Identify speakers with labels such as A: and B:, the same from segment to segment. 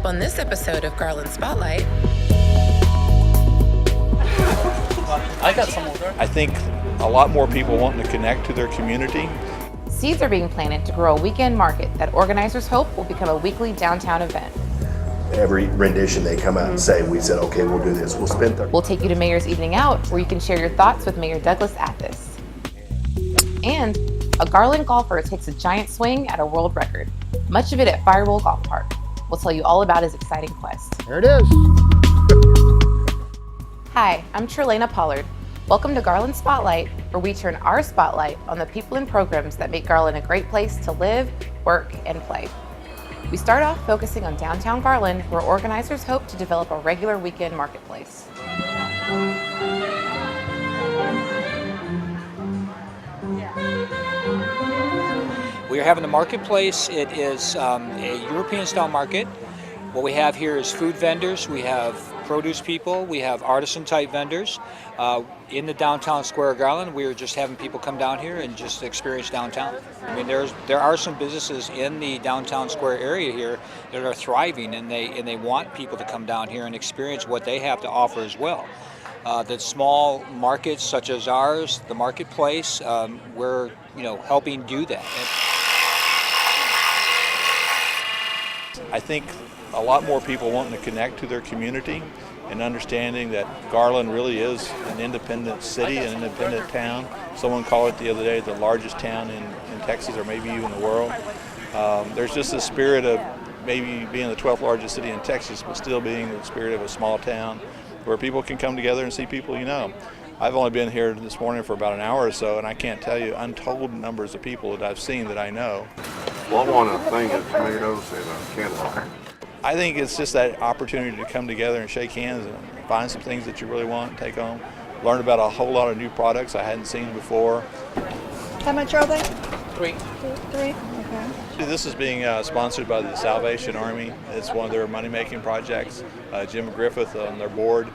A: up on this episode of Garland Spotlight.
B: I got some over.
C: I think a lot more people wanting to connect to their community.
A: Seeds are being planted to grow a weekend market that organizers hope will become a weekly downtown event.
D: Every rendition they come out and say, we said, okay, we'll do this. We'll spend
A: We'll take you to Mayor's Evening Out, where you can share your thoughts with Mayor Douglas Athis. And a Garland golfer takes a giant swing at a world record, much of it at Firewall Golf Park. We'll tell you all about his exciting quest.
D: There it is.
A: Hi, I'm Trelena Pollard. Welcome to Garland Spotlight, where we turn our spotlight on the people and programs that make Garland a great place to live, work, and play. We start off focusing on downtown Garland, where organizers hope to develop a regular weekend marketplace.
B: We are having the marketplace. It is a European-style market. What we have here is food vendors. We have produce people. We have artisan-type vendors. In the downtown square of Garland, we are just having people come down here and just experience downtown. I mean, there are some businesses in the downtown square area here that are thriving, and they want people to come down here and experience what they have to offer as well. The small markets such as ours, the marketplace, we're helping do that.
C: I think a lot more people wanting to connect to their community and understanding that Garland really is an independent city, an independent town. Someone called it the other day the largest town in Texas, or maybe even the world. There's just a spirit of maybe being the 12th largest city in Texas, but still being the spirit of a small town where people can come together and see people you know. I've only been here this morning for about an hour or so, and I can't tell you untold numbers of people that I've seen that I know.
E: Well, I want to think of tomatoes and cantaloupe.
C: I think it's just that opportunity to come together and shake hands and find some things that you really want and take home. Learn about a whole lot of new products I hadn't seen before.
F: How much are they?
B: Three.
F: Three? Okay.
C: This is being sponsored by the Salvation Army. It's one of their money-making projects. Jim Griffith on their board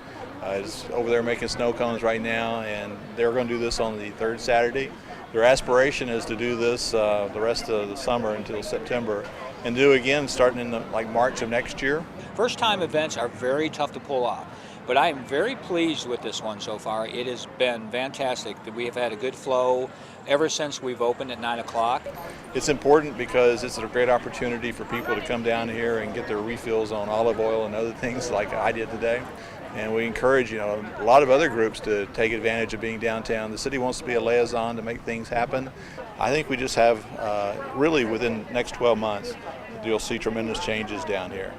C: is over there making snow cones right now, and they're going to do this on the third Saturday. Their aspiration is to do this the rest of the summer until September, and do again starting in March of next year.
B: First-time events are very tough to pull off, but I am very pleased with this one so far. It has been fantastic. We have had a good flow ever since we've opened at 9 o'clock.
C: It's important because it's a great opportunity for people to come down here and get their refills on olive oil and other things like I did today. And we encourage, a lot of other groups to take advantage of being downtown. The city wants to be a liaison to make things happen. I think we just have, really within the next 12 months, you'll see tremendous changes down here.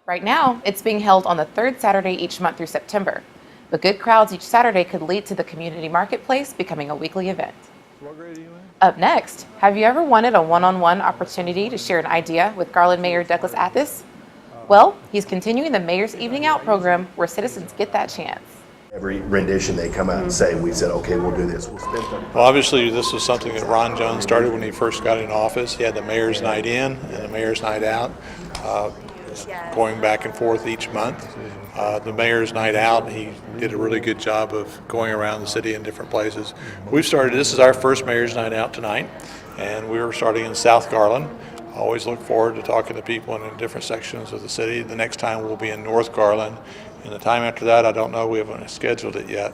A: Right now, it's being held on the third Saturday each month through September. But good crowds each Saturday could lead to the community marketplace becoming a weekly event. Up next, have you ever wanted a one-on-one opportunity to share an idea with Garland Mayor Douglas Athis? Well, he's continuing the Mayor's Evening Out program where citizens get that chance.
D: Every rendition they come out and say, we said, okay, we'll do this. We'll spend
C: Well, obviously, this was something that Ron Jones started when he first got in office. He had the Mayor's Night In and the Mayor's Night Out, going back and forth each month. The Mayor's Night Out, he did a really good job of going around the city in different places. This is our first Mayor's Night Out tonight, and we're starting in South Garland. I always look forward to talking to people in different sections of the city. The next time we'll be in North Garland, and the time after that, I don't know. We haven't scheduled it yet.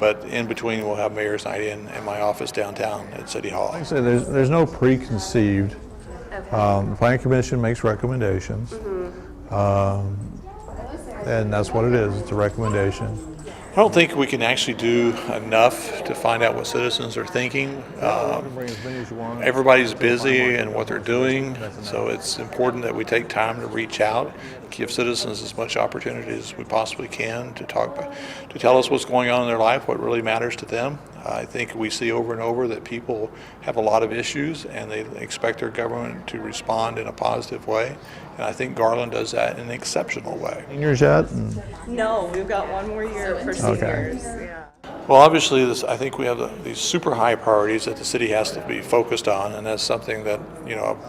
C: But in between, we'll have Mayor's Night In my office downtown at City Hall.
G: Like I said, there's no preconceived. The Planning Commission makes recommendations, and that's what it is. It's a recommendation.
C: I don't think we can actually do enough to find out what citizens are thinking. Everybody's busy and what they're doing, so it's important that we take time to reach out, give citizens as much opportunity as we possibly can to tell us what's going on in their life, what really matters to them. I think we see over and over that people have a lot of issues and they expect their government to respond in a positive way. And I think Garland does that in an exceptional way.
G: Seniors yet?
F: No, we've got one more year for seniors. Yeah.
C: Well, obviously, I think we have these super high priorities that the city has to be focused on, and that's something that,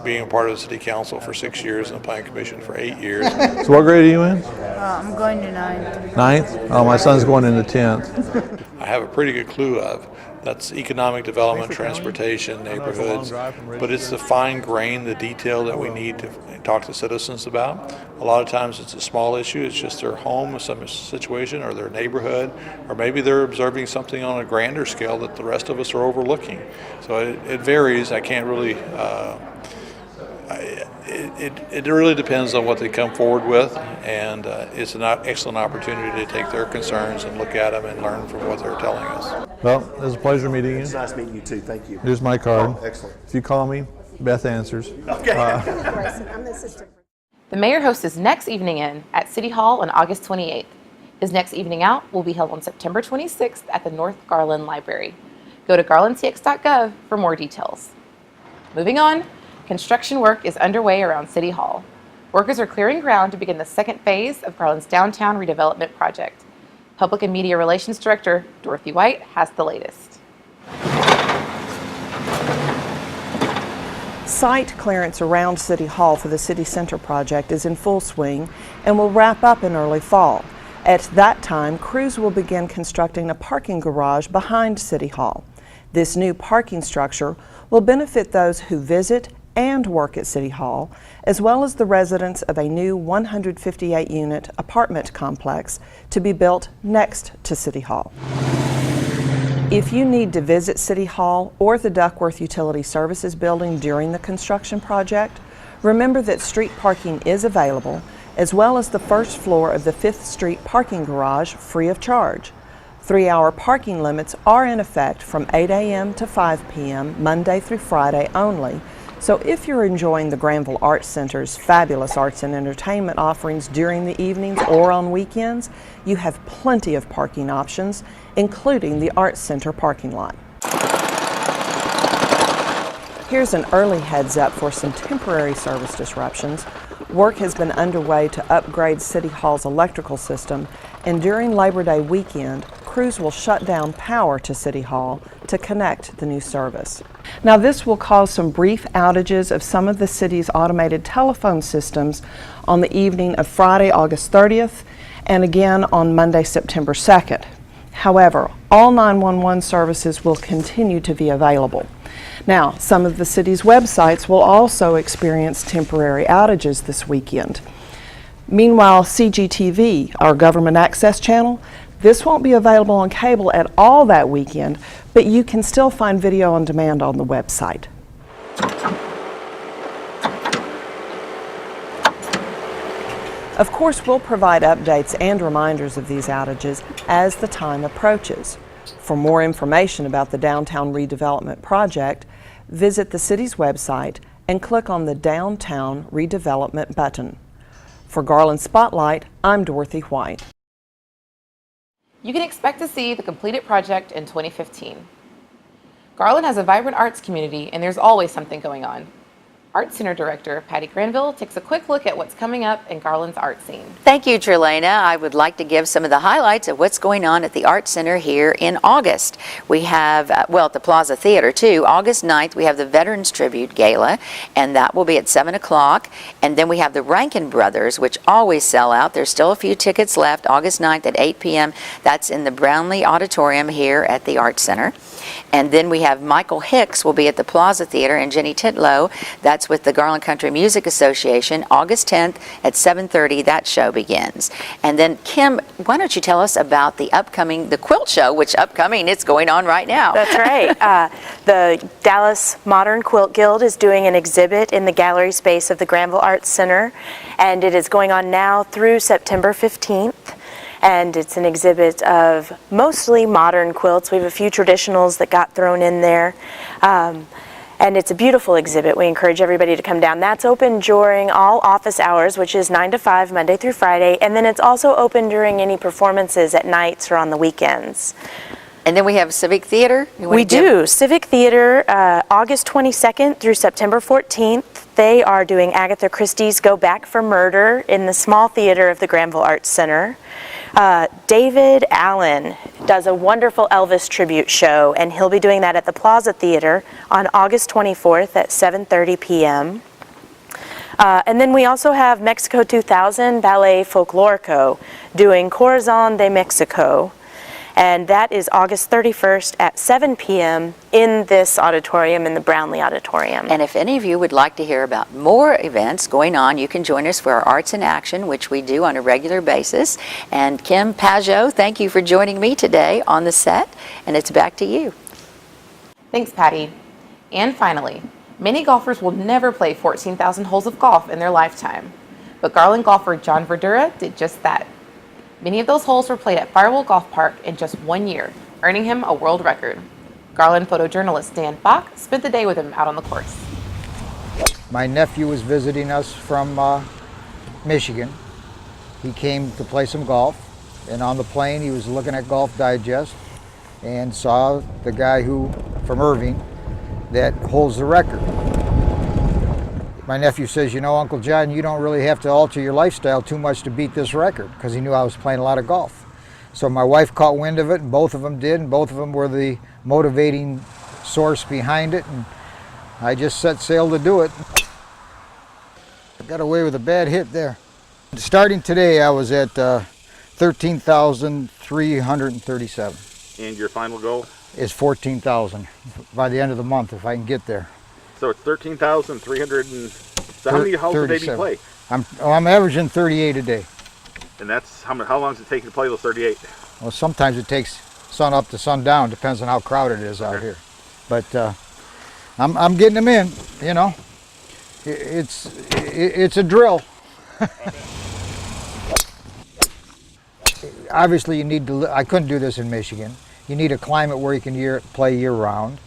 C: being a part of the city council for 6 years and the planning commission for 8 years.
G: So what grade are you in?
F: I'm going to 9th.
G: 9th? Oh, my son's going into 10th.
C: I have a pretty good clue of That's economic development, transportation, neighborhoods, but it's the fine grain, the detail that we need to talk to citizens about. A lot of times it's a small issue, it's just their home, some situation, or their neighborhood, or maybe they're observing something on a grander scale that the rest of us are overlooking. So it varies. I can't really, it really depends on what they come forward with, and it's an excellent opportunity to take their concerns and look at them and learn from what they're telling us.
G: Well, it was a pleasure meeting you.
D: It's nice meeting you too. Thank you.
G: Here's my card.
D: Oh, excellent.
G: If you call me, Beth answers.
D: Okay.
H: I'm the assistant.
A: The mayor hosts his next evening in at City Hall on August 28th. His next evening out will be held on September 26th at the North Garland Library. Go to garlandtx.gov for more details. Moving on, construction work is underway around City Hall. Workers are clearing ground to begin the second phase of Garland's downtown redevelopment project. Public and Media Relations Director Dorothy White has the latest.
H: Site clearance around City Hall for the City Center project is in full swing and will wrap up in early fall. At that time, crews will begin constructing a parking garage behind City Hall. This new parking structure will benefit those who visit and work at City Hall, as well as the residents of a new 158-unit apartment complex to be built next to City Hall. If you need to visit City Hall or the Duckworth Utility Services building during the construction project, remember that street parking is available, as well as the first floor of the 5th Street parking garage free of charge. 3-hour parking limits are in effect from 8 a.m. to 5 p.m. Monday through Friday only. So if you're enjoying the Granville Arts Center's fabulous arts and entertainment offerings during the evenings or on weekends, you have plenty of parking options, including the Arts Center parking lot. Here's an early heads up for some temporary service disruptions. Work has been underway to upgrade City Hall's electrical system, and during Labor Day weekend, crews will shut down power to City Hall to connect the new service. Now, this will cause some brief outages of some of the city's automated telephone systems on the evening of Friday, August 30th, and again on Monday, September 2nd. However, all 911 services will continue to be available. Now, some of the city's websites will also experience temporary outages this weekend. Meanwhile, CGTV, our government access channel, this won't be available on cable at all that weekend, but you can still find video on demand on the website. Of course, we'll provide updates and reminders of these outages as the time approaches. For more information about the Downtown Redevelopment Project, visit the city's website and click on the Downtown Redevelopment button. For Garland Spotlight, I'm Dorothy White.
A: You can expect to see the completed project in 2015. Garland has a vibrant arts community, and there's always something going on. Arts Center Director Patty Granville takes a quick look at what's coming up in Garland's art scene.
I: Thank you, Trelena. I would like to give some of the highlights of what's going on at the Art Center here in August. We have, well, at the Plaza Theater too, August 9th, we have the Veterans Tribute Gala, and that will be at 7 o'clock. And then we have the Rankin Brothers, which always sell out. There's still a few tickets left, August 9th at 8 p.m. That's in the Brownlee Auditorium here at the Art Center. And then we have Michael Hicks will be at the Plaza Theater, and Jenny Titlow, that's with the Garland Country Music Association, August 10th at 7:30, that show begins. And then Kim, why don't you tell us about the quilt show, which it's going on right now.
J: That's right. The Dallas Modern Quilt Guild is doing an exhibit in the gallery space of the Granville Arts Center, and it is going on now through September 15th. And it's an exhibit of mostly modern quilts. We have a few traditionals that got thrown in there. And it's a beautiful exhibit. We encourage everybody to come down. That's open during all office hours, which is 9 to 5, Monday through Friday. And then it's also open during any performances at nights or on the weekends.
I: And then we have Civic Theater.
J: We do. Civic Theater, August 22nd through September 14th. They are doing Agatha Christie's Go Back for Murder in the small theater of the Granville Arts Center. David Allen does a wonderful Elvis tribute show, and he'll be doing that at the Plaza Theater on August 24th at 7:30 p.m. And then we also have Mexico 2000 Ballet Folklorico doing Corazon de Mexico. And that is August 31st at 7 p.m. in this auditorium, in the Brownlee Auditorium.
I: And if any of you would like to hear about more events going on, you can join us for our Arts in Action, which we do on a regular basis. And Kim Pajot, thank you for joining me today on the set, and it's back to you.
A: Thanks, Patty. And finally, many golfers will never play 14,000 holes of golf in their lifetime. But Garland golfer John Verdura did just that. Many of those holes were played at Firewall Golf Park in just 1 year, earning him a world record. Garland photojournalist Dan Bach spent the day with him out on the course.
K: My nephew was visiting us from Michigan. He came to play some golf, and on the plane he was looking at Golf Digest and saw the guy from Irving that holds the record. My nephew says, you know, Uncle John, you don't really have to alter your lifestyle too much to beat this record, because he knew I was playing a lot of golf. So my wife caught wind of it, and both of them did, and both of them were the motivating source behind it, and I just set sail to do it. I got away with a bad hit there. Starting today, I was at 13,337.
E: And your final goal?
K: Is 14,000 by the end of the month, if I can get there.
E: So it's 13,300 and... So how many holes a day do you play?
K: I'm averaging 38 a day.
E: And that's, how long does it take you to play those 38?
K: Well, sometimes it takes sun up to sundown, depends on how crowded it is out here. But I'm getting them in, you know. It's a drill. Obviously you need to, I couldn't do this in Michigan. You need a climate where you can play year round.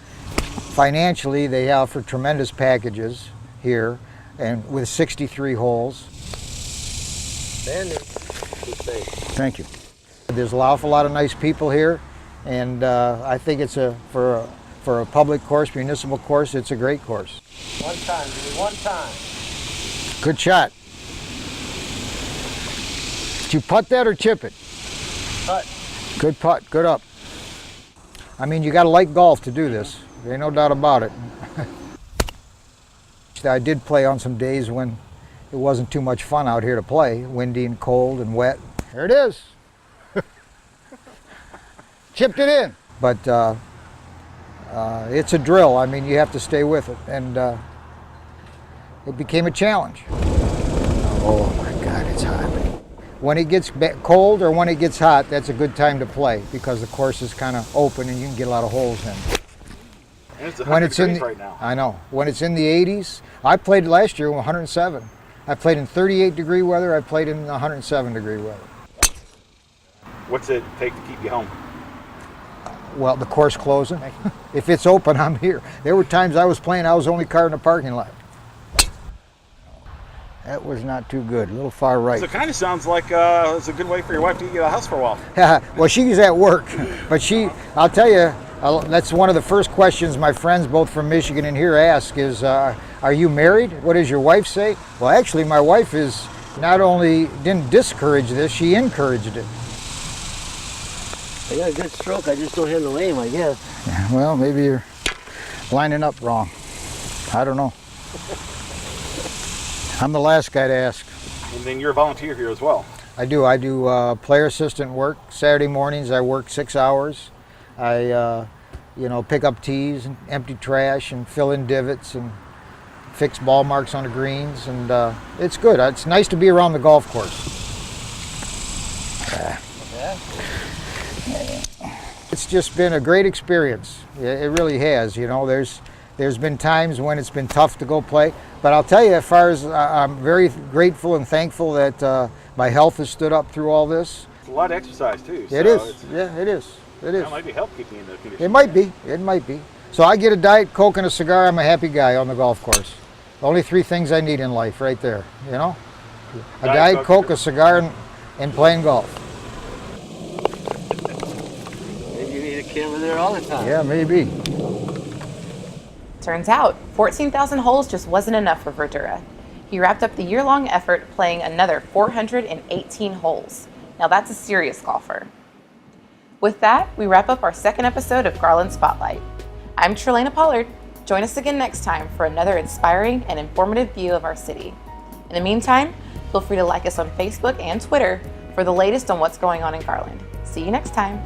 K: Financially, they offer tremendous packages here, and with 63 holes. Thank you. There's an awful lot of nice people here, and I think it's for a public course, municipal course, it's a great course.
L: One time, give me one time.
K: Good shot. Did you putt that or chip it?
L: Putt.
K: Good putt, good up. I mean, you got to like golf to do this. There ain't no doubt about it. I did play on some days when it wasn't too much fun out here to play, windy and cold and wet. There it is. Chipped it in. But it's a drill. I mean, you have to stay with it. And it became a challenge. Oh my God, it's hot. When it gets cold or when it gets hot, that's a good time to play, because the course is kind of open and you can get a lot of holes in.
E: And it's 100 degrees right now.
K: I know. When it's in the 80s, I played last year with 107. I played in 38 degree weather. I played in 107 degree weather.
E: What's it take to keep you home?
K: Well, the course closing. If it's open, I'm here. There were times I was playing, I was the only car in the parking lot. That was not too good, a little far right.
E: So it kind of sounds like it's a good way for your wife to get you out of the house for a while.
K: Well, she's at work, but I'll tell you, that's one of the first questions my friends, both from Michigan and here, ask is, are you married? What does your wife say? Well, actually, my wife is not only didn't discourage this, she encouraged it.
L: I got a good stroke, I just don't handle the aim, I guess.
K: Yeah, well, maybe you're lining up wrong. I don't know. I'm the last guy to ask.
E: And then you're a volunteer here as well.
K: I do player assistant work. Saturday mornings I work 6 hours. I pick up tees and empty trash and fill in divots and fix ball marks on the greens, and it's good. It's nice to be around the golf course. It's just been a great experience. It really has. You know, there's been times when it's been tough to go play, but I'll tell you, as far as I'm very grateful and thankful that my health has stood up through all this.
E: It's a lot of exercise too.
K: It is. Yeah, it is. It is.
E: That might be help keeping you in the condition.
K: It might be. It might be. So I get a Diet Coke and a cigar. I'm a happy guy on the golf course. Only 3 things I need in life, right there. You know, a Diet Coke, a cigar, and playing golf.
L: Maybe you need a camera there all the time.
K: Yeah, maybe.
A: Turns out, 14,000 holes just wasn't enough for Verdura. He wrapped up the year-long effort playing another 418 holes. Now that's a serious golfer. With that, we wrap up our second episode of Garland Spotlight. I'm Trelana Pollard. Join us again next time for another inspiring and informative view of our city. In the meantime, feel free to like us on Facebook and Twitter for the latest on what's going on in Garland. See you next time.